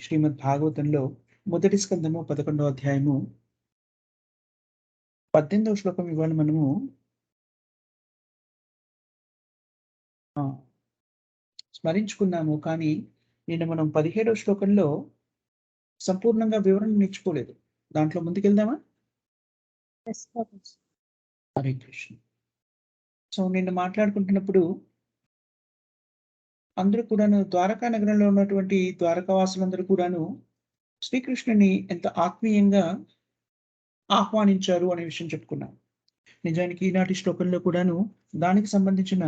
శ్రీమద్ భాగవతంలో మొదటి స్కందము 11వ అధ్యాయము 18వ శ్లోకం ఇవాళ మనము స్మరించుకున్నాము. కానీ నిన్న మనం 17వ శ్లోకంలో సంపూర్ణంగా వివరణ నేర్చుకోలేదు. దాంట్లో ముందుకెళ్దామా? హరే కృష్ణ. సో నిన్న మాట్లాడుకుంటున్నప్పుడు అందరూ కూడాను ద్వారకా నగరంలో ఉన్నటువంటి ద్వారకావాసులందరూ కూడాను శ్రీకృష్ణుని ఎంత ఆత్మీయంగా ఆహ్వానించారు అనే విషయం చెప్పుకున్నాం. నిజానికి ఈనాటి శ్లోకంలో కూడాను దానికి సంబంధించిన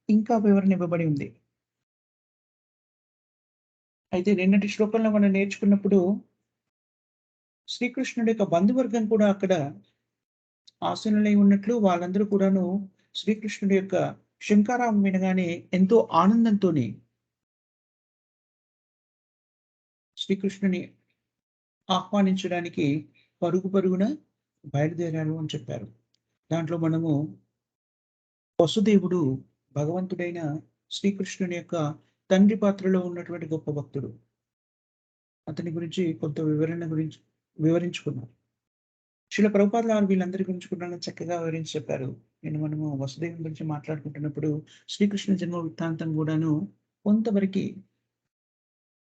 ఇంకా వివరణ ఇవ్వబడి ఉంది. అయితే నిన్నటి శ్లోకంలో మనం నేర్చుకున్నప్పుడు శ్రీకృష్ణుడి యొక్క బంధువర్గం కూడా అక్కడ ఆసీనులై ఉన్నట్లు వాళ్ళందరూ కూడాను శ్రీకృష్ణుడి యొక్క శంఖారావం వినగానే ఎంతో ఆనందంతోని శ్రీకృష్ణుని ఆహ్వానించడానికి పరుగు పరుగున బయలుదేరారు అని చెప్పారు. దాంట్లో మనము వసుదేవుడు భగవంతుడైన శ్రీకృష్ణుని యొక్క తండ్రి పాత్రలో ఉన్నటువంటి గొప్ప భక్తుడు. అతని గురించి కొంత వివరించుకున్నాం. శ్రీల ప్రభుపాదుల వారు వీళ్ళందరి గురించి కూడా చక్కగా వివరించి చెప్పారు. నేను మనము వసుదేవుని గురించి మాట్లాడుకుంటున్నప్పుడు శ్రీకృష్ణ జన్మ వృత్తాంతం కూడాను కొంతవరకు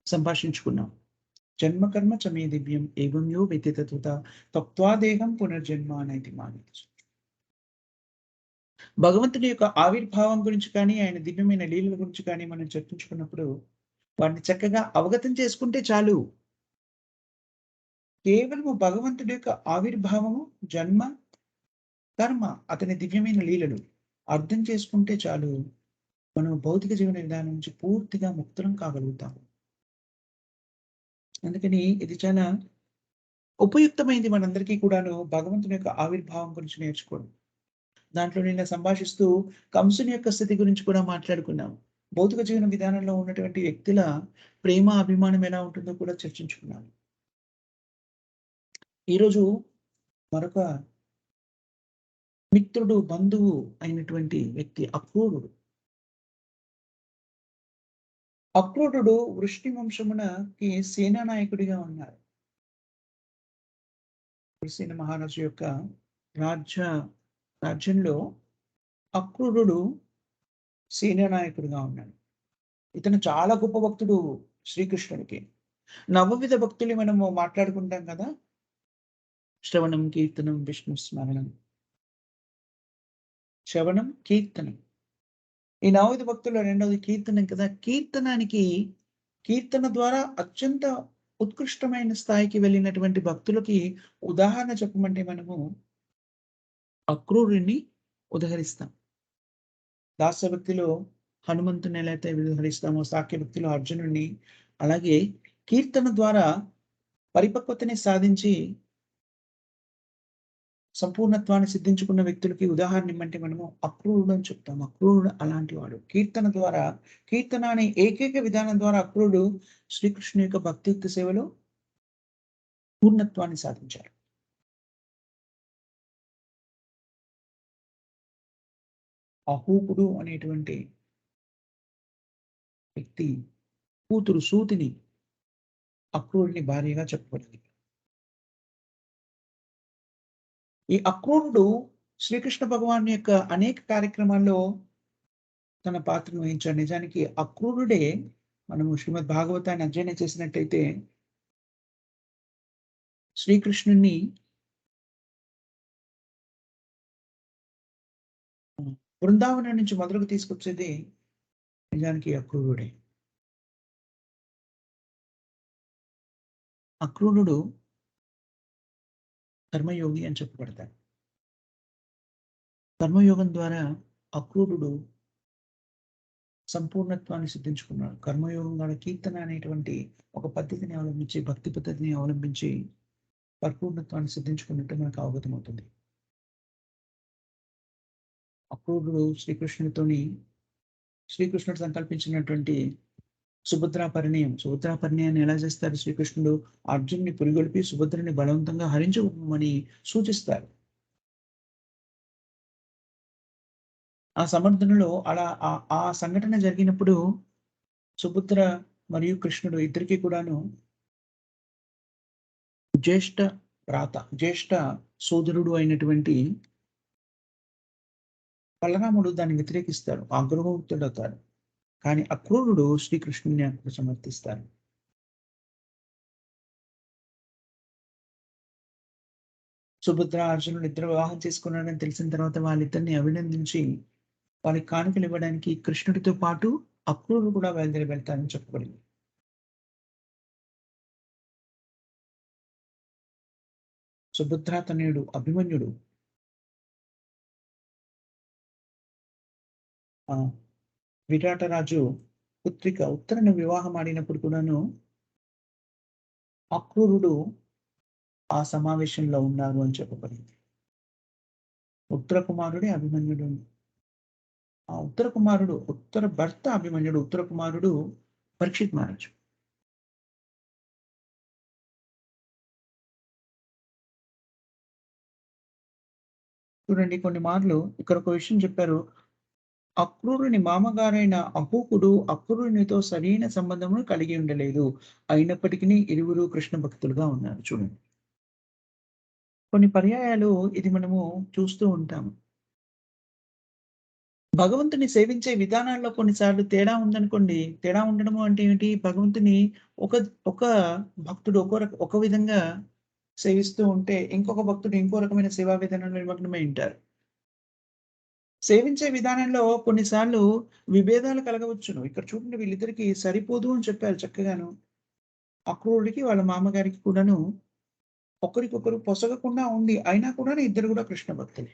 సంభాషించుకున్నాం. జన్మ కర్మ చమే దివ్యం ఏవంయో వ్యతితతుత తత్వాదేహం పునర్జన్మ అనేది మానేది. భగవంతుడి యొక్క ఆవిర్భావం గురించి కానీ ఆయన దివ్యమైన లీలల గురించి కానీ మనం చర్చించుకున్నప్పుడు వాటిని చక్కగా అవగతం చేసుకుంటే చాలు. కేవలము భగవంతుడి యొక్క ఆవిర్భావము, జన్మ, కర్మ, అతని దివ్యమైన లీలలు అర్థం చేసుకుంటే చాలు, మనం భౌతిక జీవన విధానం నుంచి పూర్తిగా ముక్తులం కాగలుగుతాము. అందుకని ఇది చాలా ఉపయుక్తమైంది మనందరికీ కూడాను భగవంతుని యొక్క ఆవిర్భావం గురించి నేర్చుకోవడం. దాంట్లో నిన్న సంభాషిస్తూ కంసుని యొక్క స్థితి గురించి కూడా మాట్లాడుకున్నాం. భౌతిక జీవన విధానంలో ఉన్నటువంటి వ్యక్తుల ప్రేమ, అభిమానం ఎలా ఉంటుందో కూడా చర్చించుకున్నాం. ఈరోజు మరొక మిత్రుడు, బంధువు అయినటువంటి వ్యక్తి అక్రూరుడు. అక్రూరుడు వృష్టి వంశమునకి సేనానాయకుడిగా ఉన్నారు. వృషిణ మహారాజు యొక్క రాజ్యంలో అక్రూరుడు సేనానాయకుడిగా ఉన్నాడు. ఇతను చాలా గొప్ప భక్తుడు శ్రీకృష్ణుడికి. నవవిధ భక్తులు మనము మాట్లాడుకుంటాం కదా, శ్రవణం, కీర్తనం, విష్ణు స్మరణం. శ్రవణం, కీర్తనం, ఈ నవవిధ భక్తుల్లో రెండవది కీర్తనం కదా. కీర్తన ద్వారా అత్యంత ఉత్కృష్టమైన స్థాయికి వెళ్ళినటువంటి భక్తులకి ఉదాహరణ చెప్పమంటే మనము అక్రూరుని ఉదహరిస్తాం. దాస్య భక్తిలో హనుమంతుని ఎలా అయితే ఉదహరిస్తామో, సాఖ్య భక్తిలో అర్జునుడిని, అలాగే కీర్తన ద్వారా పరిపక్వతని సాధించి సంపూర్ణత్వాన్ని సిద్ధించుకున్న వ్యక్తులకి ఉదాహరణ ఇమ్మంటే మనము అక్రూరుడు అని చెప్తాం. అక్రూరుడు అలాంటి వాడు. కీర్తన అనే ఏకైక విధానం ద్వారా అక్రూరుడు శ్రీకృష్ణుని యొక్క భక్తియుక్త సేవలో పూర్ణత్వాన్ని సాధించారు. అహూపుడు అనేటువంటి వ్యక్తి కూతురు సూతిని అక్రూరుని భార్యగా చెప్పబడింది. ఈ అక్రూరుడు శ్రీకృష్ణ భగవాన్ యొక్క అనేక కార్యక్రమాల్లో తన పాత్రను వహించాడు. నిజానికి అక్రూరుడే, మనము శ్రీమద్ భాగవతాన్ని అధ్యయనం చేసినట్టయితే శ్రీకృష్ణుని బృందావనం నుంచి మొదలుకు తీసుకొచ్చేది నిజానికి అక్రూరుడే. అక్రూరుడు కర్మయోగి అని చెప్పబడతాడు. కర్మయోగం ద్వారా అక్రూరుడు సంపూర్ణత్వాన్ని సిద్ధించుకున్నాడు. కర్మయోగం ద్వారా కీర్తన అనేటువంటి ఒక పద్ధతిని అవలంబించి, భక్తి పద్ధతిని అవలంబించి పరిపూర్ణత్వాన్ని సిద్ధించుకున్నట్టు మనకు అవగతమవుతుంది. అక్రూరుడు శ్రీకృష్ణుడు సంకల్పించినటువంటి సుభద్రా పరిణయాన్ని ఎలా చేస్తారు? శ్రీకృష్ణుడు అర్జున్ని పురిగొల్పి సుభద్రని బలవంతంగా హరించమని సూచిస్తారు. ఆ సమర్థనలో అలా ఆ సంఘటన జరిగినప్పుడు సుభద్ర మరియు కృష్ణుడు ఇద్దరికీ కూడాను జ్యేష్ఠ జ్యేష్ఠ సోదరుడు అయినటువంటి బలరాముడు దాన్ని వ్యతిరేకిస్తాడు. ఆగ్రహోక్తుడవుతాడు. కానీ అక్రూరుడు శ్రీకృష్ణుని అక్కడ సమర్థిస్తాడు. సుభద్ర, అర్జునుడు ఇద్దరు వివాహం చేసుకున్నాడని తెలిసిన తర్వాత వాళ్ళిద్దరిని అభినందించి వాళ్ళకి కానుకలు ఇవ్వడానికి కృష్ణుడితో పాటు అక్రూరుడు కూడా బయలుదేరి వెళ్తారని చెప్పబడింది. సుభద్ర తనయుడు అభిమన్యుడు విరాట రాజు పుత్రిక ఉత్తరను వివాహం ఆడినప్పుడు కూడాను అక్రూరుడు ఆ సమావేశంలో ఉన్నారు అని చెప్పబడింది. ఉత్తర కుమారుడే అభిమన్యుడు. ఆ ఉత్తర భర్త అభిమన్యుడు, ఉత్తర కుమారుడు పరీక్షిత్ మహారాజు. చూడండి, కొన్ని మార్లు ఇక్కడ ఒక విషయం చెప్పారు. అక్రూరుని మామగారైన అహూకుడు అక్రూరునితో సరైన సంబంధమును కలిగి ఉండలేదు. అయినప్పటికీ ఇరువురు కృష్ణ భక్తులుగా ఉన్నారు. చూడండి, కొన్ని పర్యాయాలు ఇది మనము చూస్తూ ఉంటాము. భగవంతుని సేవించే విధానాల్లో కొన్నిసార్లు తేడా ఉందనుకోండి. తేడా ఉండడము అంటే ఏంటి? భగవంతుని ఒక ఒక భక్తుడు ఒక విధంగా సేవిస్తూ ఉంటే, ఇంకొక భక్తుడు ఇంకో రకమైన సేవా విధానంలో నిమగ్నమై ఉంటారు. సేవించే విధానంలో కొన్నిసార్లు విభేదాలు కలగవచ్చును. ఇక్కడ చూడండి, వీళ్ళిద్దరికీ సరిపోదు అని చెప్పారు చక్కగాను. అక్రూరుడికి వాళ్ళ మామగారికి కూడాను ఒకరికొకరు పొసగకుండా ఉంది. అయినా కూడాను ఇద్దరు కూడా కృష్ణ భక్తులే.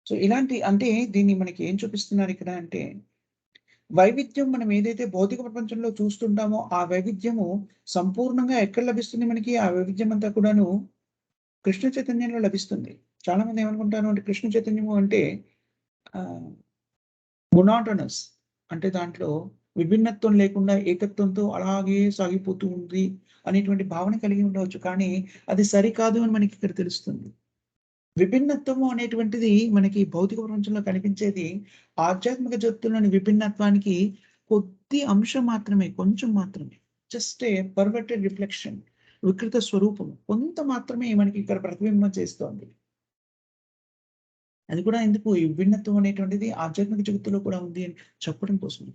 సో, ఇలాంటి అంటే దీన్ని మనకి ఏం చూపిస్తున్నారు ఇక్కడ అంటే, వైవిధ్యం మనం ఏదైతే భౌతిక ప్రపంచంలో చూస్తుంటామో, ఆ వైవిధ్యము సంపూర్ణంగా ఎక్కడ లభిస్తుంది మనకి? ఆ వైవిధ్యం అంతా కూడాను కృష్ణ చైతన్యంలో లభిస్తుంది. చాలామంది ఏమనుకుంటారు అంటే కృష్ణ చైతన్యము అంటే ఆహ్, మొనాటోనస్, అంటే దాంట్లో విభిన్నత్వం లేకుండా ఏకత్వంతో అలాగే సాగిపోతూ ఉంది అనేటువంటి భావన కలిగి ఉండవచ్చు. కానీ అది సరికాదు అని మనకి ఇక్కడ తెలుస్తుంది. విభిన్నత్వము అనేటువంటిది మనకి భౌతిక ప్రపంచంలో కనిపించేది ఆధ్యాత్మిక జగత్తులోని విభిన్నత్వానికి కొద్ది అంశం మాత్రమే, కొంచెం మాత్రమే. జస్ట్ ఏ పర్వర్టెడ్ రిఫ్లెక్షన్, వికృత స్వరూపం కొంత మాత్రమే మనకి ఇక్కడ ప్రతిబింబం చేస్తోంది. అది కూడా ఎందుకు? ఈ విభిన్నత్వం అనేటువంటిది ఆధ్యాత్మిక జగత్తులో కూడా ఉంది అని చెప్పడం కోసమే.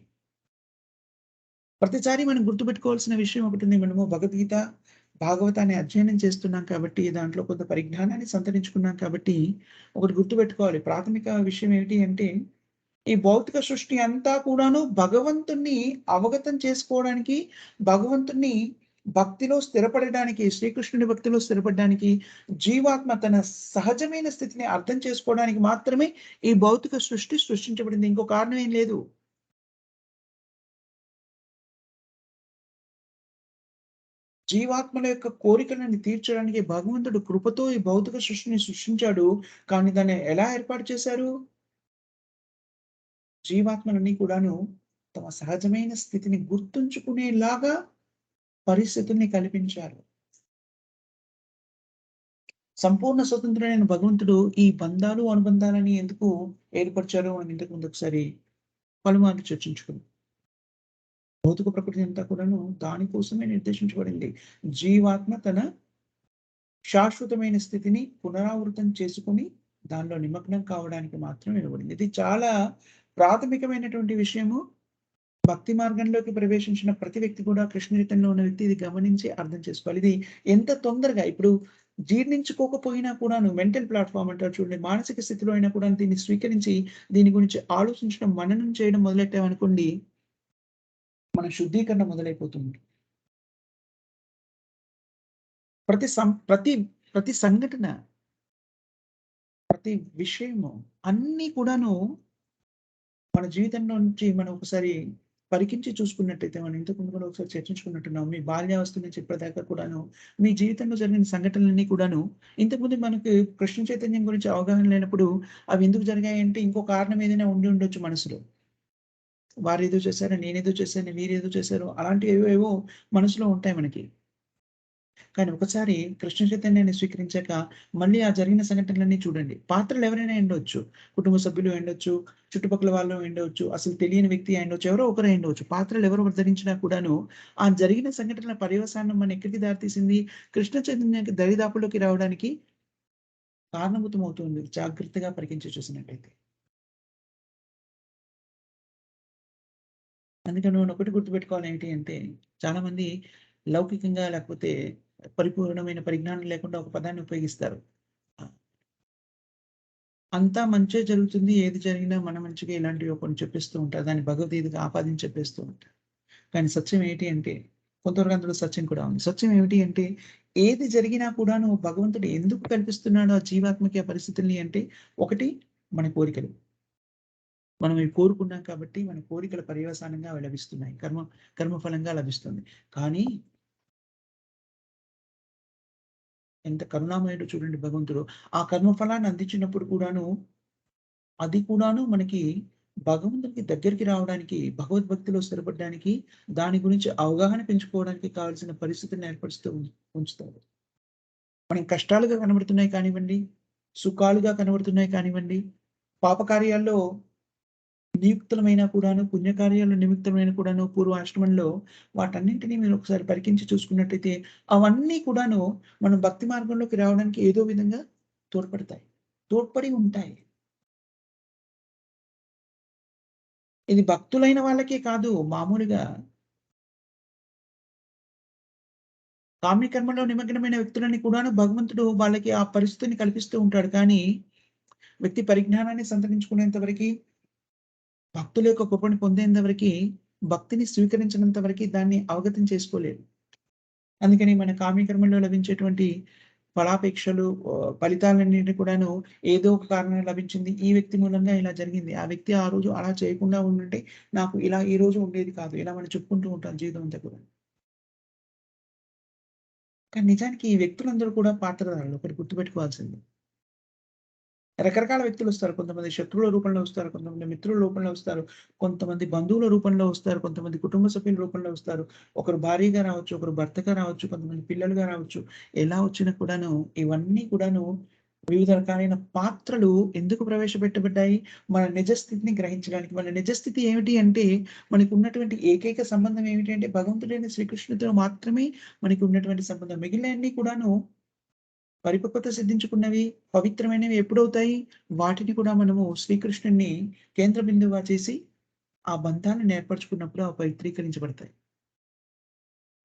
ప్రతిసారి మనం గుర్తుపెట్టుకోవాల్సిన విషయం ఒకటుంది. మనము భగవద్గీత, భాగవతాన్ని అధ్యయనం చేస్తున్నాం కాబట్టి, దాంట్లో కొంత పరిజ్ఞానాన్ని సంతరించుకున్నాం కాబట్టి, ఒకటి గుర్తుపెట్టుకోవాలి. ప్రాథమిక విషయం ఏమిటి అంటే, ఈ భౌతిక సృష్టి అంతా కూడాను భగవంతుడిని అవగతం చేసుకోవడానికి, భగవంతుడిని భక్తిలో స్థిరపడడానికి, శ్రీకృష్ణుని భక్తిలో స్థిరపడడానికి, జీవాత్మ తన సహజమైన స్థితిని అర్థం చేసుకోవడానికి మాత్రమే ఈ భౌతిక సృష్టి సృష్టించబడింది. ఇంకో కారణం ఏం లేదు. జీవాత్మల యొక్క కోరికలను తీర్చడానికి భగవంతుడు కృపతో ఈ భౌతిక సృష్టిని సృష్టించాడు. కానీ దాన్ని ఎలా ఏర్పాటు చేశారు? జీవాత్మలన్నీ కూడాను తమ సహజమైన స్థితిని గుర్తుంచుకునేలాగా పరిస్థితుల్ని కల్పించారు. సంపూర్ణ స్వతంత్రుడైన భగవంతుడు ఈ బంధాలు, అనుబంధాలని ఎందుకు ఏర్పరిచారో మనం ఇంతకు ముందు ఒకసారి పలుమార్లు చర్చించుకున్నాం. భౌతిక ప్రకృతి అంతా కూడాను దాని కోసమే నిర్దేశించబడింది. జీవాత్మ తన శాశ్వతమైన స్థితిని పునరావృతం చేసుకొని, దానిలో నిమగ్నం కావడానికి మాత్రమే ఇవ్వబడింది. ఇది చాలా ప్రాథమికమైనటువంటి విషయము. భక్తి మార్గంలోకి ప్రవేశించిన ప్రతి వ్యక్తి కూడా, కృష్ణ చైతన్యంలో ఉన్న వ్యక్తి ఇది గమనించి అర్థం చేసుకోవాలి. ఇది ఎంత తొందరగా ఇప్పుడు జీర్ణించుకోకపోయినా కూడాను మెంటల్ ప్లాట్‌ఫార్మ్ అంటారు చూడండి. మానసిక స్థితిలో అయినా కూడా దీన్ని స్వీకరించి, దీని గురించి ఆలోచించడం, మననం చేయడం మొదలెట్టామనుకోండి, మన శుద్ధీకరణ మొదలైపోతుంది. ప్రతి సం ప్రతి ప్రతి సంఘటన, ప్రతి విషయము అన్నీ కూడాను మన జీవితంలో నుంచి మనం ఒకసారి పరికించి చూసుకున్నట్టయితే, మనం ఇంతకు ముందు కూడా ఒకసారి చర్చించుకున్నట్టున్నాం. మీ బాల్యావస్థ నుంచి ఇప్పటిదాకా కూడాను మీ జీవితంలో జరిగిన సంఘటనలన్నీ కూడాను, ఇంతకుముందు మనకు కృష్ణ చైతన్యం గురించి అవగాహన లేనప్పుడు అవి ఎందుకు జరిగాయంటే ఇంకో కారణం ఏదైనా ఉండి ఉండొచ్చు మనసులో. వారేదో చేశారు, నేనేదో చేశాను, వీరేదో చేశారు, అలాంటివి ఏవేవో మనసులో ఉంటాయి మనకి. కానీ ఒకసారి కృష్ణ చైతన్యాన్ని స్వీకరించాక మళ్ళీ ఆ జరిగిన సంఘటనలన్నీ చూడండి. పాత్రలు ఎవరైనా అయ్యుండొచ్చు. కుటుంబ సభ్యులు అయ్యుండొచ్చు, చుట్టుపక్కల వాళ్ళు అయ్యుండొచ్చు, అసలు తెలియని వ్యక్తి అయ్యుండొచ్చు, ఎవరో ఒకరు అయ్యుండొచ్చు. పాత్రలు ఎవరు ధరించినా కూడాను ఆ జరిగిన సంఘటనల పర్యవసానం మన ఎక్కడికి దారితీసింది? కృష్ణ చైతన్యానికి దరిదాపుల్లోకి రావడానికి కారణభూతమవుతుంది. జాగ్రత్తగా పరికించి చూసినట్టయితే. అందుకని నేనొకటి గుర్తుపెట్టుకోవాలి ఏంటి అంటే, చాలామంది లౌకికంగా లేకపోతే పరిపూర్ణమైన పరిజ్ఞానం లేకుండా ఒక పదాన్ని ఉపయోగిస్తారు. అంతా మంచే జరుగుతుంది. ఏది జరిగినా మన మంచికే ఇలాంటివి కొన్ని చెప్పిస్తూ ఉంటారు. దాన్ని భగవద్గీతకి ఆపాదించి చెప్పేస్తూ ఉంటారు. కానీ సత్యం ఏంటి అంటే, కొంతవరకు అందులో సత్యం కూడా ఉంది. సత్యం ఏమిటి అంటే, ఏది జరిగినా కూడాను భగవంతుడు ఎందుకు కల్పిస్తున్నాడో ఆ జీవాత్మకి ఆ పరిస్థితుల్ని అంటే, ఒకటి మన కోరికలు. మనం ఇవి కోరుకున్నాం కాబట్టి మన కోరికల పర్యవసానంగా అవి లభిస్తున్నాయి. కర్మఫలంగా లభిస్తుంది. కానీ ఎంత కరుణామయుడో చూడండి భగవంతుడు. ఆ కర్మఫలాన్ని అందించినప్పుడు కూడాను, అది కూడాను మనకి భగవంతునికి దగ్గరికి రావడానికి, భగవద్భక్తిలో స్థిరపడడానికి, దాని గురించి అవగాహన పెంచుకోవడానికి కావాల్సిన పరిస్థితులను ఏర్పరుస్తూ ఉంచుతాడు. మనకి కష్టాలుగా కనబడుతున్నాయి కానివ్వండి, సుఖాలుగా కనబడుతున్నాయి కానివ్వండి, పాపకార్యాల్లో నియుక్తులమైనా కూడాను, పుణ్యకార్యాలు నిమిత్తమైన కూడాను పూర్వాశ్రమంలో వాటన్నింటిని మీరు ఒకసారి పరికించి చూసుకున్నట్టయితే, అవన్నీ కూడాను మనం భక్తి మార్గంలోకి రావడానికి ఏదో విధంగా తోడ్పడతాయి. తోడ్పడి ఉంటాయి. ఇది భక్తులైన వాళ్ళకే కాదు, మామూలుగా కామ్య కర్మలో నిమగ్నమైన వ్యక్తులని కూడాను భగవంతుడు వాళ్ళకి ఆ పరిస్థితిని కల్పిస్తూ ఉంటాడు. కానీ, వ్యక్తి పరిజ్ఞానాన్ని సంతరించుకునేంత వరకి, భక్తుల యొక్క కృపను పొందేంత వరకి, భక్తిని స్వీకరించినంత వరకి దాన్ని అవగతం చేసుకోలేరు. అందుకని మన కామ్యకర్మల్లో లభించేటువంటి ఫలాపేక్షలు ఫలితాలన్నిటిని కూడాను ఏదో ఒక కారణం లభించింది. ఈ వ్యక్తి మూలంగా ఇలా జరిగింది. ఆ వ్యక్తి ఆ రోజు అలా చేయకుండా ఉండుంటే నాకు ఇలా ఈ రోజు ఉండేది కాదు. ఇలా మనం చెప్పుకుంటూ ఉంటాం జీవితం అంతా కూడా. కానీ నిజానికి ఈ వ్యక్తులందరూ కూడా పాత్రధారులు. ఒకటి గుర్తుపెట్టుకోవాల్సింది. రకరకాల వ్యక్తులొస్తారు. కొంతమంది శత్రువుల రూపంలో వస్తారు. కొంతమంది మిత్రుల రూపంలో వస్తారు. కొంతమంది బంధువుల రూపంలో వస్తారు. కొంతమంది కుటుంబ సభ్యుల రూపంలో వస్తారు. ఒకరు భార్యగా రావచ్చు. ఒకరు భర్తగా రావచ్చు. కొంతమంది పిల్లలుగా రావచ్చు. ఎలా వచ్చినా కూడాను ఇవన్నీ కూడాను వివిధ రకాలైన పాత్రలు ఎందుకు ప్రవేశపెట్టబడ్డాయి? మన నిజ స్థితిని గ్రహించడానికి. మన నిజ స్థితి ఏమిటి అంటే మనకున్నటువంటి ఏకైక సంబంధం ఏమిటి అంటే భగవంతుడైన శ్రీకృష్ణుడితో మాత్రమే మనకి ఉన్నటువంటి సంబంధం. మిగిలినయన్నీ కూడాను పరిపక్వత సిద్ధించుకున్నవి, పవిత్రమైనవి ఎప్పుడవుతాయి? వాటిని కూడా మనము శ్రీకృష్ణుడిని కేంద్ర బిందువుగా చేసి, ఆ బంధాలను ఏర్పరచుకున్నప్పుడు అవి పవిత్రీకరించబడతాయి.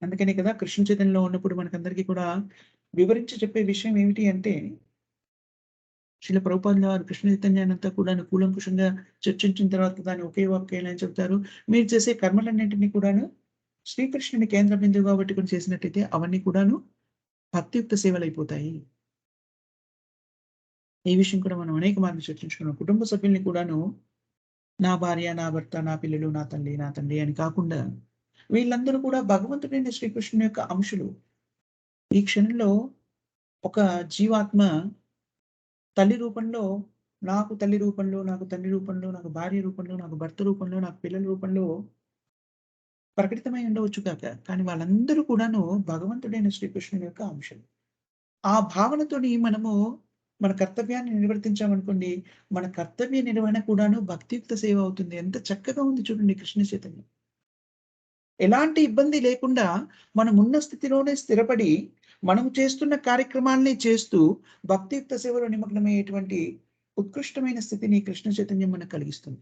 అందుకనే కదా కృష్ణ చైతన్యలో ఉన్నప్పుడు మనకందరికీ కూడా వివరించి చెప్పే విషయం ఏమిటి అంటే, శ్రీల ప్రభుపాదుల వారు కృష్ణ చైతన్యాన్నంతా కూడాను కూలంకుషంగా చర్చించిన తర్వాత దాన్ని ఒకే వాక్యంలో ఏం చెప్తారు? మీరు చేసే కర్మలన్నింటినీ కూడాను శ్రీకృష్ణుని కేంద్ర బిందువుగా పెట్టుకొని చేసినట్టయితే అవన్నీ కూడాను భక్తియుక్త సేవలయిపోతాయి. ఈ విషయం కూడా మనం అనేక మార్లు చర్చించుకున్నాం. కుటుంబ సభ్యుల్ని కూడాను నా భార్య, నా భర్త, నా పిల్లలు, నా తల్లి, నా తండ్రి అని కాకుండా వీళ్ళందరూ కూడా భగవంతుడైన శ్రీకృష్ణుని యొక్క అంశులు. ఈ క్షణంలో ఒక జీవాత్మ తల్లి రూపంలో, నాకు తల్లి రూపంలో, నాకు తండ్రి రూపంలో, నాకు భార్య రూపంలో, నాకు భర్త రూపంలో, నాకు పిల్లల రూపంలో ప్రకటితమై ఉండవచ్చు గాక. కానీ వాళ్ళందరూ కూడాను భగవంతుడైన శ్రీకృష్ణుని యొక్క అంశలు. ఆ భావనతోని మనము మన కర్తవ్యాన్ని నిర్వర్తించామనుకోండి, మన కర్తవ్య నిర్వహణ కూడాను భక్తియుక్త సేవ అవుతుంది. ఎంత చక్కగా ఉంది చూడండి కృష్ణ చైతన్యం. ఎలాంటి ఇబ్బంది లేకుండా మనమున్న స్థితిలోనే స్థిరపడి, మనం చేస్తున్న కార్యక్రమాల్ని చేస్తూ భక్తియుక్త సేవలో నిమగ్నమయ్యేటువంటి ఉత్కృష్టమైన స్థితిని కృష్ణ చైతన్యం మనకు కలిగిస్తుంది.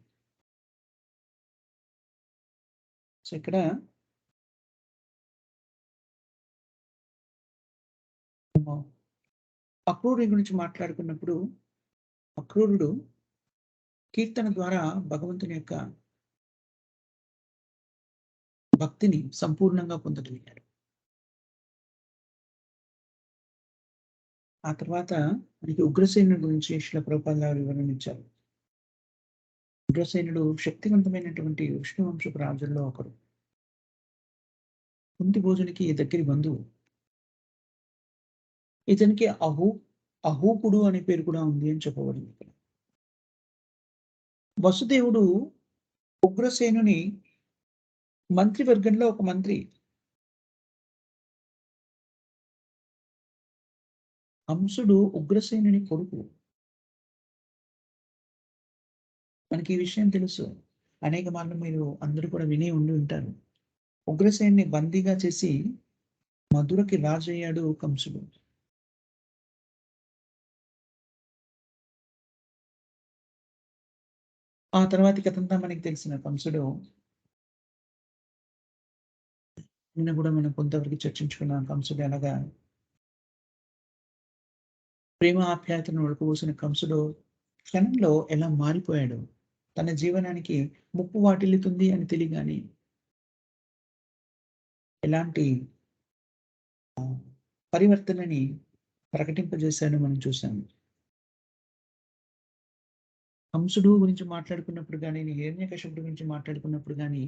సో, ఇక్కడ అక్రూరుడి గురించి మాట్లాడుకున్నప్పుడు, అక్రూరుడు కీర్తన ద్వారా భగవంతుని యొక్క భక్తిని సంపూర్ణంగా పొందగలిగాడు. ఆ తర్వాత మనకి ఉగ్రసేనుడి గురించి శ్రీల ప్రభుపాద గారు వివరణించారు. ఉగ్రసేనుడు శక్తివంతమైనటువంటి విష్ణు వంశపు రాజుల్లో ఒకడు. కుంతి భోజునికి దగ్గరి బంధువు. ఇతనికి అహూకుడు అనే పేరు కూడా ఉంది అని చెప్పబడింది ఇక్కడ. వసుదేవుడు ఉగ్రసేనుని మంత్రివర్గంలో ఒక మంత్రి. కంసుడు ఉగ్రసేనుని కొడుకు. మనకి ఈ విషయం తెలుసు. అనేక మార్లు మీరు అందరూ కూడా విని ఉండి ఉంటారు. ఉగ్రసేనుని బందీగా చేసి మధురకి రాజయ్యాడు కంసుడు. ఆ తర్వాతి కథంతా మనకి తెలిసిన కంసుడు నిన్న గూడా మనం కొంతవరకు చర్చించుకున్నాం. కంసుడు ఎలాగా ప్రేమ ఆప్యాయతను ఒడకబోసిన కంసుడు క్షణంలో ఎలా మారిపోయాడు. తన జీవనానికి ముప్పు వాటిల్లుతుంది అని తెలియగానే ఎలాంటి పరివర్తనని ప్రకటింపజేశాడో మనం చూసాము. కంసుడు గురించి మాట్లాడుకున్నప్పుడు గాని, హిరణ్యకశిపుడు గురించి మాట్లాడుకున్నప్పుడు గాని,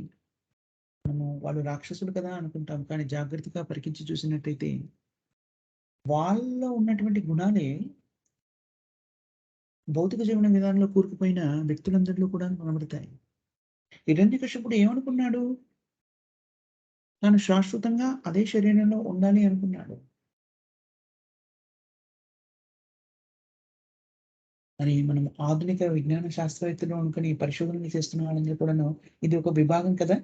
మనము వాళ్ళు రాక్షసులు కదా అనుకుంటాం. కానీ జాగ్రత్తగా పరికించి చూసినట్టయితే వాళ్ళలో ఉన్నటువంటి గుణాలే భౌతిక జీవన విధానంలో కూరుకుపోయిన వ్యక్తులందరిలో కూడా కనబడతాయి. హిరణ్యకశిపుడు ఏమనుకున్నాడు? తాను శాశ్వతంగా అదే శరీరంలో ఉండాలి అనుకున్నాడు. మరి మనం ఆధునిక విజ్ఞాన శాస్త్రవేత్తలు అనుకుని పరిశోధనలు చేస్తున్న వాళ్ళందరూ కూడాను ఇది ఒక విభాగం కదా!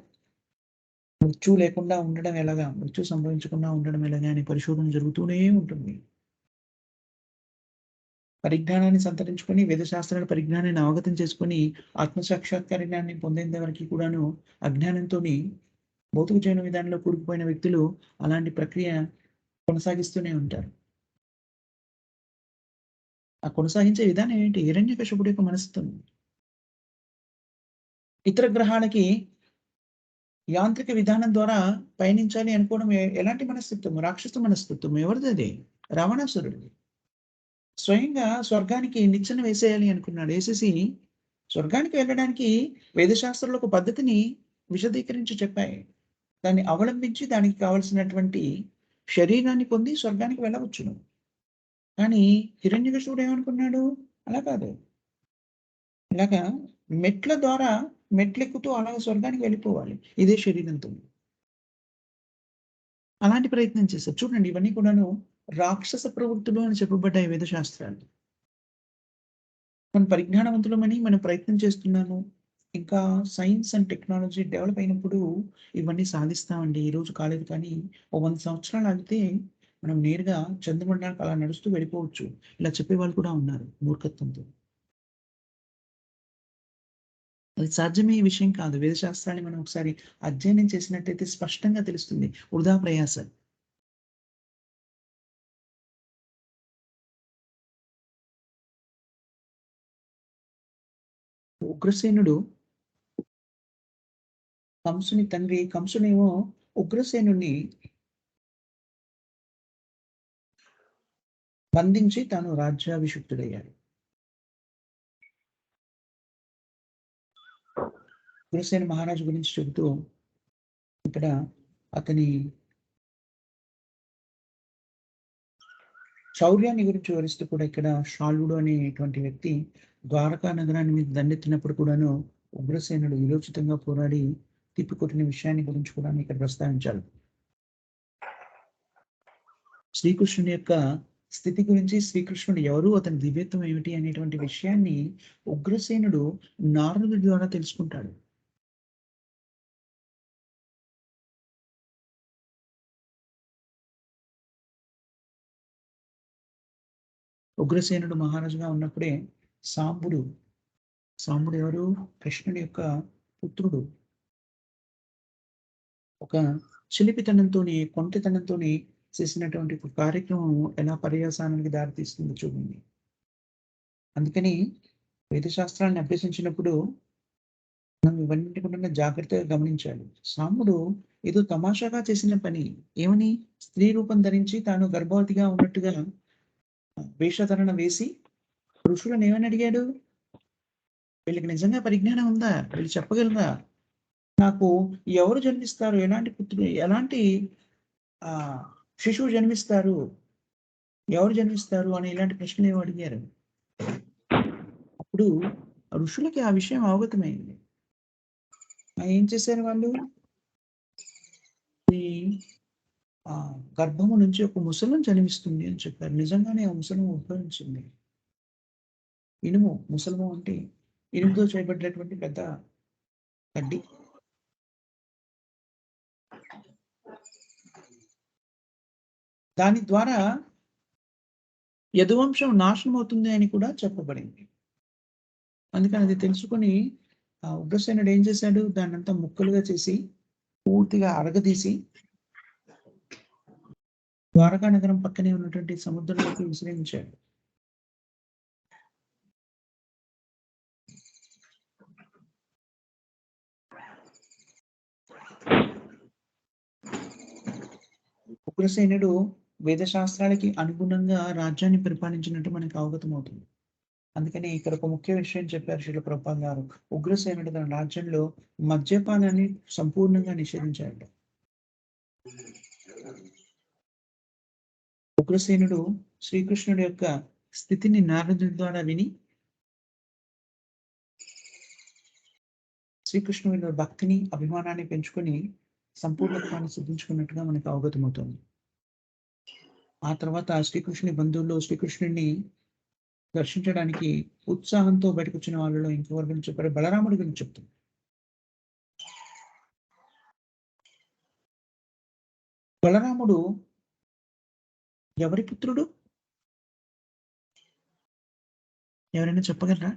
మృత్యువు లేకుండా ఉండడం ఎలాగా? మృత్యు సంభవించకుండా ఉండడం ఎలాగా? అని పరిశోధన జరుగుతూనే ఉంటుంది. పరిజ్ఞానాన్ని సంతరించుకొని, వేద శాస్త్రాల పరిజ్ఞానాన్ని అవగతం చేసుకొని, ఆత్మ సాక్షాత్కారాన్ని పొందేంత వరకి కూడాను అజ్ఞానంతోని భౌతిక జీవన విధానంలో కూరుకుపోయిన వ్యక్తులు అలాంటి ప్రక్రియ కొనసాగిస్తూనే ఉంటారు. ఆ కొనసాగించే విధానం ఏంటి? హిరణ్యకశిపుడి యొక్క మనస్తత్వం. ఇతర గ్రహాలకి యాంత్రిక విధానం ద్వారా పయనించాలి అనుకోవడం ఎలాంటి మనస్తత్వం? రాక్షస మనస్తత్వం. ఎవరిదది? రావణాసురుడిది. స్వయంగా స్వర్గానికి నిచ్చెన వేసేయాలి అనుకున్నాడు. ఏసేసి స్వర్గానికి వెళ్ళడానికి వేదశాస్త్రాలు ఒక పద్ధతిని విశదీకరించి చెప్పాయి. దాన్ని అవలంబించి దానికి కావాల్సినటువంటి శరీరాన్ని పొంది స్వర్గానికి వెళ్ళవచ్చును. కానీ హిరణ్యకశిపుడు ఏమనుకున్నాడు? అలా కాదు. ఇలాగా మెట్ల ద్వారా మెట్లెక్కుతూ అలాగే స్వర్గానికి వెళ్ళిపోవాలి. ఇదే శరీరంతో. అలాంటి ప్రయత్నం చేశారు. చూడండి ఇవన్నీ కూడాను రాక్షస ప్రవృత్తులు అని చెప్పబడ్డాయి వేద శాస్త్రాలు. మనం పరిజ్ఞానవంతులమని మనం ప్రయత్నం చేస్తున్నాము. ఇంకా సైన్స్ అండ్ టెక్నాలజీ డెవలప్ అయినప్పుడు ఇవన్నీ సాధిస్తామండి. ఈరోజు కాలేదు కానీ ఓ 100 సంవత్సరాలు ఆగితే మనం నేరుగా చంద్రమండలానికి అలా నడుస్తూ వెళ్ళిపోవచ్చు. ఇలా చెప్పేవాళ్ళు కూడా ఉన్నారు మూర్ఖత్వంతో. అది సాధ్యమయ్యే విషయం కాదు. వేద శాస్త్రాన్ని మనం ఒకసారి అధ్యయనం చేసినట్టయితే స్పష్టంగా తెలుస్తుంది. వృధా ప్రయాస. ఉగ్రసేనుడు కంసుని తండ్రి కంసుడేమో ఉగ్రసేనుడిని బంధించి తాను రాజ్యాభిషిక్తుడయ్యాడు. ఉగ్రసేన మహారాజు గురించి చెబుతూ ఇక్కడ అతని శౌర్యాన్ని గురించి వివరిస్తూ కూడా ఇక్కడ శాల్వుడు అనేటువంటి వ్యక్తి ద్వారకా నగరాన్ని మీద దండెత్తినప్పుడు కూడాను ఉగ్రసేనుడు వీరోచితంగా పోరాడి తిప్పికొట్టిన విషయాన్ని గురించి కూడా ఇక్కడ ప్రస్తావించారు. శ్రీకృష్ణుని యొక్క స్థితి గురించి శ్రీకృష్ణుడు ఎవరు? అతని దివ్యత్వం ఏమిటి? అనేటువంటి విషయాన్ని ఉగ్రసేనుడు నారదుడి ద్వారా తెలుసుకుంటాడు. ఉగ్రసేనుడు మహారాజుగా ఉన్నప్పుడే సాంబుడు, సాంబుడు ఎవరు? కృష్ణుడి యొక్క పుత్రుడు. ఒక చిలిపితనంతోని, కొంటెతనంతోని చేసినటువంటి ఒక కార్యక్రమం ఎలా పర్యవసానానికి దారితీస్తుందో చూడండి. అందుకని వేద శాస్త్రాన్ని అభ్యసించినప్పుడు మనం ఇవన్నిటి కూడా జాగ్రత్తగా గమనించాలి. సాంబుడు ఏదో తమాషాగా చేసిన పని. ఏమని? స్త్రీ రూపం ధరించి తాను గర్భవతిగా ఉన్నట్టుగా వేషధారణ వేసి ఋషులను ఏమని అడిగాడు? వీళ్ళకి నిజంగా పరిజ్ఞానం ఉందా? వీళ్ళు చెప్పగలరా? నాకు ఎవరు జన్మిస్తారు? ఎలాంటి పుత్రుడు ఎలాంటి ఆహ్, శిశువు జన్మిస్తారు? ఎవరు జన్మిస్తారు? అని ఇలాంటి ప్రశ్నలేవో అడిగారు. అప్పుడు ఋషులకి ఆ విషయం అవగతమైంది. ఏం చేశారు వాళ్ళు? ఈ గర్భము నుంచి ఒక ముసలం జన్మిస్తుంది అని చెప్పారు. నిజంగానే ఆ ముసలం ఉద్భవించింది. ఇనుము, ముసలము అంటే ఇనుముతో చేయబడినటువంటి పెద్ద కడ్డి. దాని ద్వారా యదువంశం నాశనమవుతుంది అని కూడా చెప్పబడింది. అందుకని అది తెలుసుకొని ఉగ్రసేనుడు ఏం చేశాడు? దాన్నంతా ముక్కలుగా చేసి, పూర్తిగా అరగదీసి, ద్వారకా నగరం పక్కనే ఉన్నటువంటి సముద్రంలోకి విసిరించాడు. ఉగ్రసేనుడు వేదశాస్త్రాలకి అనుగుణంగా రాజ్యాన్ని పరిపాలించినట్టు మనకు అవగతమవుతుంది. అందుకని ఇక్కడ ఒక ముఖ్య విషయం చెప్పారు శీల ప్రభుపాద గారు. ఉగ్రసేనుడు తన రాజ్యంలో మద్యపానాన్ని సంపూర్ణంగా నిషేధించాడట. ఉగ్రసేనుడు శ్రీకృష్ణుడి యొక్క స్థితిని నారదుడి ద్వారా విని శ్రీకృష్ణుడి భక్తిని, అభిమానాన్ని పెంచుకొని సంపూర్ణత్వాన్ని సిద్ధించుకున్నట్టుగా మనకు అవగతమవుతుంది. ఆ తర్వాత శ్రీకృష్ణుని బంధువుల్లో శ్రీకృష్ణుడిని దర్శించడానికి ఉత్సాహంతో బయటకొచ్చిన వాళ్ళలో ఇంకెవరి గురించి చెప్పారు? బలరాముడి గురించి చెప్తుంది. బలరాముడు ఎవరి పుత్రుడు? ఎవరైనా చెప్పగలరా?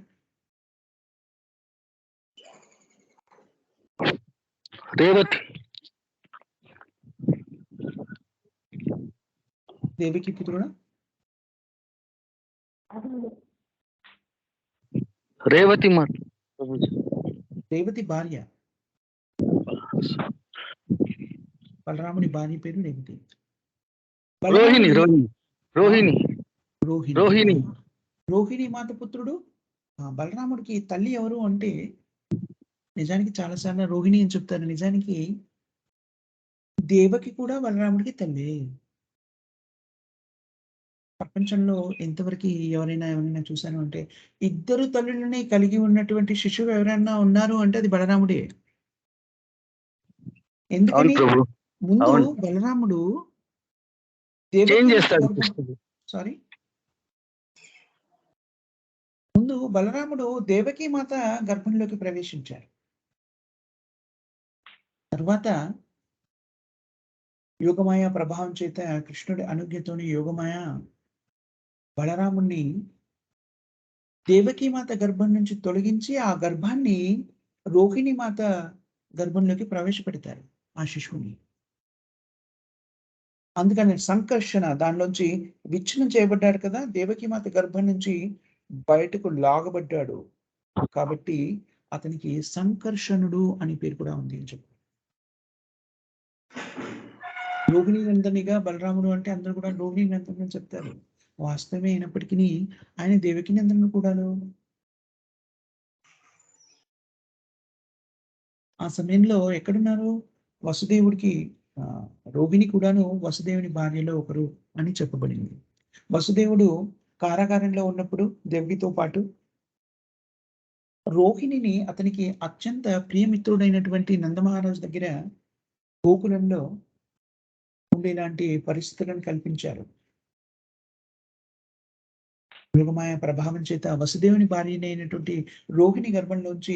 రేవతి. దేవికి పుత్రుడా? రేవతి మాత. రేవతి భార్య. బలరాముని భార్య పేరు రేవతి. రోహిణి. రోహిణి. రోహిణి. రోహిణి. రోహిణి మాత పుత్రుడు. బలరాముడికి తల్లి ఎవరు అంటే నిజానికి చాలా సార్లు రోహిణి అని చెప్తారు. నిజానికి దేవకి కూడా బలరాముడికి తల్లి. ప్రపంచంలో ఎంతవరకు ఎవరైనా చూసాను అంటే ఇద్దరు తల్లులని కలిగి ఉన్నటువంటి శిశువు ఎవరైనా ఉన్నారు అంటే అది బలరాముడే. ఎందుకని? ముందు బలరాముడు సారీ ముందు బలరాముడు దేవకి మాత గర్భంలోకి ప్రవేశించారు. తర్వాత యోగమాయ ప్రభావం చేత కృష్ణుడి అనుజ్ఞతోని యోగమాయ బలరాముణ్ణి దేవకీ మాత గర్భం నుంచి తొలగించి ఆ గర్భాన్ని రోహిణి మాత గర్భంలోకి ప్రవేశపెడతారు ఆ శిశువుని. అందుకని సంకర్షణ దానిలోంచి విచ్ఛిన్నం చేయబడ్డాడు కదా, దేవకీ మాత గర్భం నుంచి బయటకు లాగబడ్డాడు కాబట్టి అతనికి సంకర్షణుడు అని పేరు కూడా ఉంది అని చెప్పారు. రోహిణి నందనిగా బలరాముడు అంటే అందరూ కూడా రోహిణి నందన్ అని చెప్తారు. వాస్తవమే అయినప్పటికీ ఆయన దేవకీ నందనుడు కూడాను. ఆ సమయంలో ఎక్కడున్నారు? వసుదేవుడికి రోహిణి కూడాను వసుదేవుని భార్యలో ఒకరు అని చెప్పబడింది. వసుదేవుడు కారాగారంలో ఉన్నప్పుడు దేవితో పాటు రోహిణిని అతనికి అత్యంత ప్రియమిత్రుడైనటువంటి నందమహారాజు దగ్గర గోకులంలో ఉండేలాంటి పరిస్థితులను కల్పించారు. యోగమాయ ప్రభావం చేత వసుదేవుని భార్యనైనటువంటి రోహిణి గర్భంలోంచి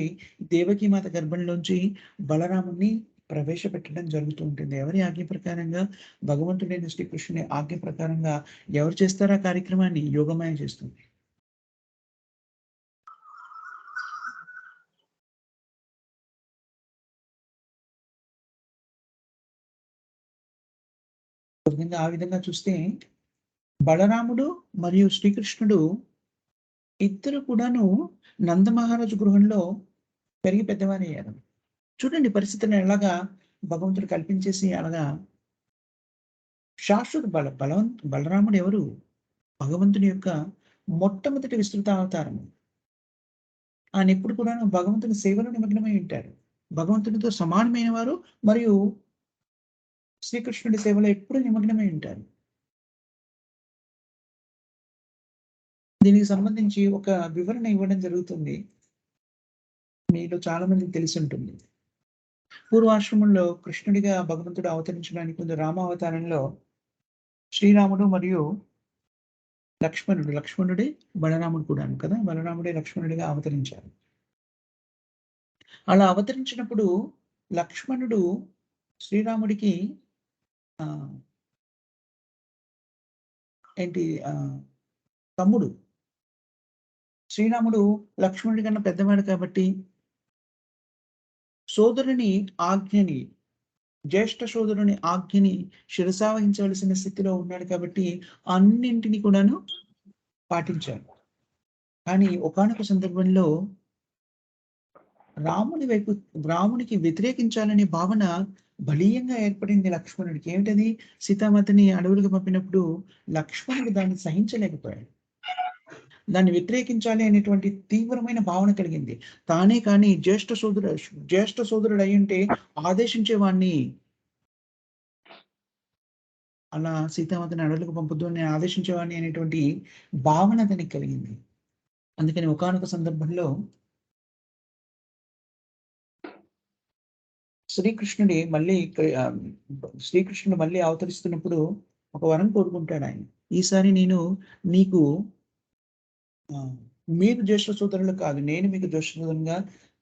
దేవకీ మాత గర్భంలోంచి బలరాముని ప్రవేశపెట్టడం జరుగుతూ ఉంటుంది. ఎవరి ఆజ్ఞ ప్రకారంగా? భగవంతుడైన శ్రీకృష్ణుని ఆజ్ఞ ప్రకారంగా ఎవరు చేస్తారా కార్యక్రమాన్ని? యోగమాయ చేస్తుంది. ఆ విధంగా చూస్తే బలరాముడు మరియు శ్రీకృష్ణుడు ఇద్దరు కూడాను నందమహారాజు గృహంలో పెరిగి పెద్దవారయ్యారు. చూడండి పరిస్థితిని ఎలాగా భగవంతుడు కల్పించేసి అలాగా శాశ్వత బలరాముడు ఎవరు? భగవంతుని యొక్క మొట్టమొదటి విస్తృత అవతారం. ఆయన ఎప్పుడు కూడా భగవంతుని సేవలో నిమగ్నమై ఉంటారు. భగవంతునితో సమానమైన వారు మరియు శ్రీకృష్ణుడి సేవలో ఎప్పుడు నిమగ్నమై ఉంటారు. దీనికి సంబంధించి ఒక వివరణ ఇవ్వడం జరుగుతుంది. మీలో చాలా మందికి తెలిసి ఉంటుంది. పూర్వాశ్రమంలో కృష్ణుడిగా భగవంతుడు అవతరించడానికి ముందు రామావతారంలో శ్రీరాముడు మరియు లక్ష్మణుడే బలరాముడు కూడాను కదా! బలరాముడే లక్ష్మణుడిగా అవతరించారు. అలా అవతరించినప్పుడు లక్ష్మణుడు శ్రీరాముడికి ఆహ్, ఏంటి తమ్ముడు. శ్రీరాముడు లక్ష్మణుడి కన్నా పెద్దవాడు కాబట్టి సోదరుని ఆజ్ఞని, జ్యేష్ఠ సోదరుని ఆజ్ఞని శిరసావహించవలసిన స్థితిలో ఉన్నాడు కాబట్టి అన్నింటిని కూడాను పాటించాడు. కానీ ఒకానొక సందర్భంలో రామునికి వ్యతిరేకించాలనే భావన బలీయంగా ఏర్పడింది లక్ష్మణుడికి. ఏమిటది? సీతామాతని అడవులకు పంపినప్పుడు లక్ష్మణుడు దాన్ని సహించలేకపోయాడు. దాన్ని వ్యతిరేకించాలి అనేటువంటి తీవ్రమైన భావన కలిగింది. తానే కానీ జ్యేష్ఠ సోదరుడు అయ్యుంటే ఆదేశించేవాడిని. అలా సీతామాతని అడవులకు పంపొద్దు అని ఆదేశించేవాడిని అనేటువంటి భావన అతనికి కలిగింది. అందుకని ఒకానొక సందర్భంలో శ్రీకృష్ణుడు మళ్ళీ అవతరిస్తున్నప్పుడు ఒక వరం కోరుకుంటాడాయన. ఈసారి నేను నీకు మీరు జ్యేష్ఠ సోదరులు కాదు, నేను మీకు జ్యేష్ఠ సోదరునిగా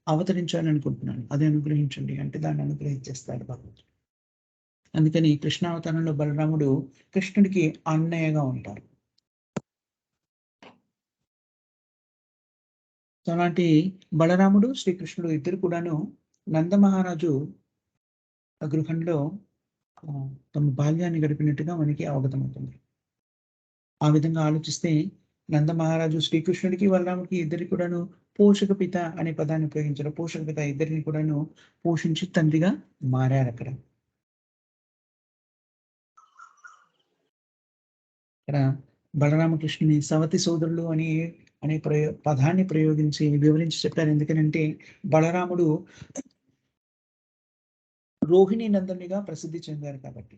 అవతరించాలనుకుంటున్నాను. అది అనుగ్రహించండి అంటే దాన్ని అనుగ్రహించేస్తాడు భగవంతుడు. అందుకని కృష్ణావతారంలో బలరాముడు కృష్ణుడికి అన్నయ్యగా ఉంటారు. అలాంటి బలరాముడు, శ్రీకృష్ణుడు ఇద్దరు కూడాను నందమహారాజు గృహంలో తమ బాల్యాన్ని గడిపినట్టుగా మనకి అవగతమవుతుంది. ఆ విధంగా ఆలోచిస్తే నందమహారాజు శ్రీకృష్ణుడికి, బలరాముడికి ఇద్దరికి కూడాను పోషక పిత అనే పదాన్ని ఉపయోగించారు. పోషక పిత ఇద్దరిని కూడాను పోషించి తండ్రిగా మారారక్కడ. ఇక్కడ బలరామకృష్ణుని సవతి సోదరులు అనే పదాన్ని ప్రయోగించి వివరించి చెప్పారు. ఎందుకనంటే బలరాముడు రోహిణి నందనిగా ప్రసిద్ధి చెందారు కాబట్టి.